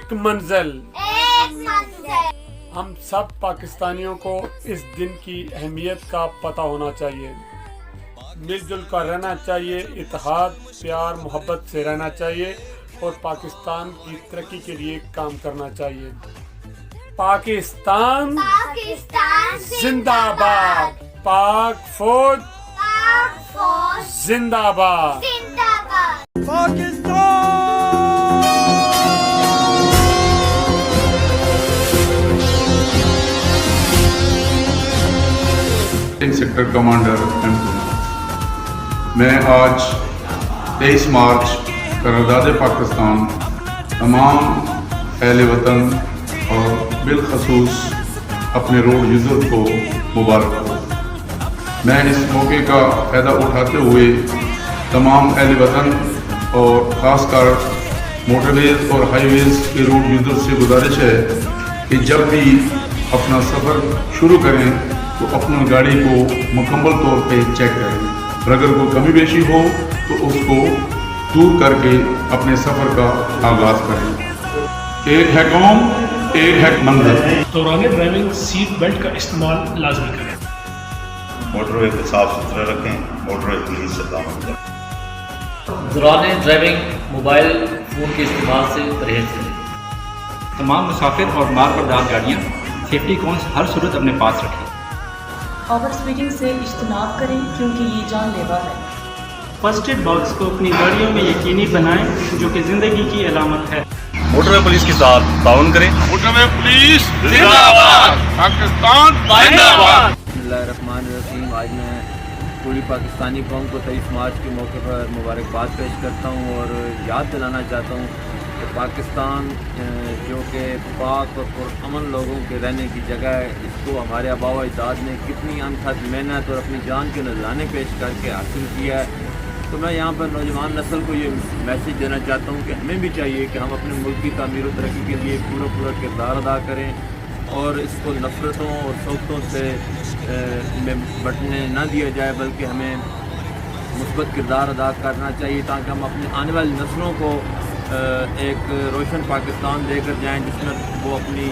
एक मंजिल। हम सब पाकिस्तानियों को इस दिन की अहमियत का पता होना चाहिए। मिलजुल कर रहना चाहिए, इत्तेहाद, प्यार, मोहब्बत से रहना चाहिए और पाकिस्तान की तरक्की के लिए काम करना चाहिए। पाकिस्तान जिंदाबाद। पाक फौज जिंदाबाद। सेक्टर कमांडर मैं आज 23 मार्च करारदाद पाकिस्तान तमाम अहले वतन और बिलखसूस अपने रोड यूज़र को मुबारक हो। मैं इस मौके का फ़ायदा उठाते हुए तमाम अहले वतन और ख़ासकर मोटरवेज़ और हाईवेज़ के रोड यूज़र से गुजारिश है कि जब भी अपना सफ़र शुरू करें तो अपनी गाड़ी को मुकम्मल तौर पे चेक करें और अगर कोई कमी बेशी हो तो उसको दूर करके अपने सफ़र का आगाज़ करें। एक है कौम, एक है मंजिल। दौरान ड्राइविंग सीट बेल्ट का इस्तेमाल लाजमी करें। मोटरवे को साफ सुथरा रखें, मोटरवे पुलिस से दामन करें। दौरान ड्राइविंग मोबाइल फ़ोन के इस्तेमाल से परहेज करें। तमाम मुसाफिर और मालबरदार गाड़ियाँ सेफ्टी कॉन्स हर सूरत अपने पास रखें। ओवर स्पीडिंग से इज्तनाब करें क्योंकि ये जानलेवा है। फर्स्ट एड बॉक्स को अपनी गाड़ियों में यकीनी बनाएं जो कि ज़िंदगी की अलामत है। मोटरवे पुलिस के साथ ताउन करें। मोटरवे पुलिस जिंदाबाद, पाकिस्तान जिंदाबाद। बिस्मिल्लाहिर्रहमानिर्रहीम। आज मैं पूरी पाकिस्तानी कौम को 23 मार्च के मौके पर मुबारकबाद पेश करता हूँ और याद दिलाना चाहता हूँ कि पाकिस्तान जो कि पाक और पुरअमन लोगों के रहने की जगह है, इसको हमारे आबा व अजदाद ने कितनी अनथक मेहनत और अपनी जान के नजराने पेश करके हासिल किया है। तो मैं यहाँ पर नौजवान नस्ल को ये मैसेज देना चाहता हूँ कि हमें भी चाहिए कि हम अपने मुल्क की तामीर और तरक्की के लिए पूरा किरदार अदा करें और इसको नफ़रतों और शौक़ों से में बटने ना दिया जाए, बल्कि हमें मुस्बत किरदार अदा करना चाहिए ताकि हम अपने आने वाली नस्लों को एक रोशन पाकिस्तान देकर जाएं जिसमें वो अपनी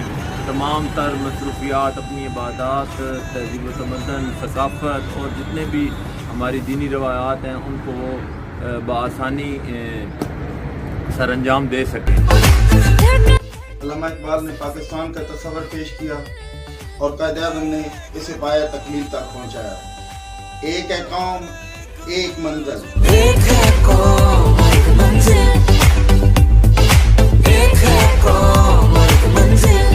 तमाम तर मसरूफियात, अपनी इबादत, तहज़ीब व तमद्दुन, सकाफ़त और जितने भी हमारी दीनी रवायात हैं उनको वो बआसानी सर अंजाम दे सकें। अल्लामा इकबाल ने पाकिस्तान का तस्वर पेश किया और कायद-ए-आज़म ने इसे पाया तकमील तक पहुँचाया। एक है कौम, एक मंजिल। एक है कौम, एक मंजिल। एक है कौम, एक मंजिल।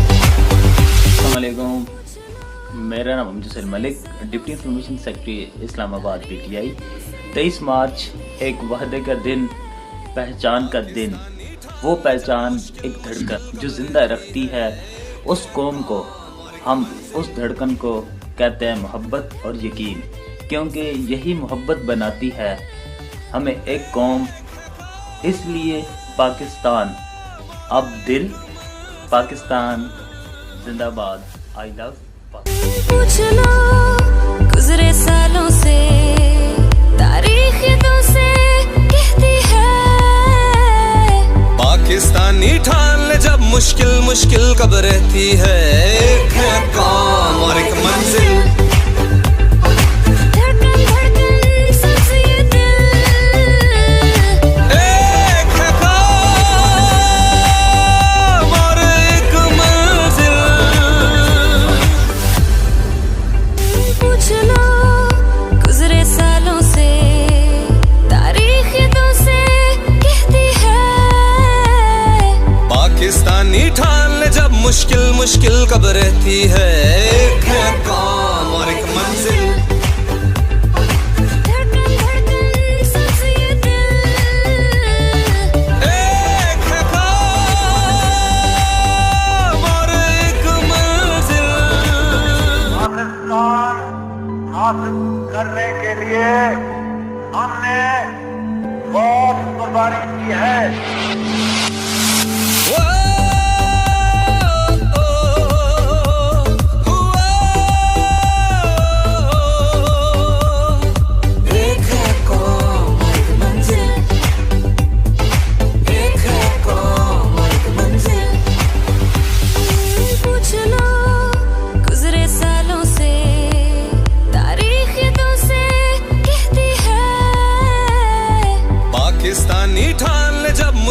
अस्सलाम वालेकुम, मेरा नाम Mujassir Malik, deputy information secretary Islamabad PTI। 23 March एक वादे का दिन, पहचान का दिन। वो पहचान एक धड़कन जो जिंदा रखती है उस कौम को, हम उस धड़कन को कहते हैं मोहब्बत और यकीन, क्योंकि यही मोहब्बत बनाती है हमें एक कौम। इसलिए पाकिस्तान अब दिल, पाकिस्तान जिंदाबाद। I love Pakistan. गुज़रे सालों से तारीख़ तुमसे कहती है, पाकिस्तानी ठान ले जब मुश्किल कब रहती है। एक है कौम और एक मंजिल। मुश्किल कब रहती है। एक है कौम और एक मंजिल। एक है कौम और एक मंजिल। पाकिस्तान हासिल करने के लिए हमने बहुत कुर्बानी की है।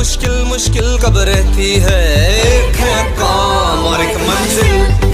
मुश्किल मुश्किल कब रहती है। एक है काम और एक मंजिल।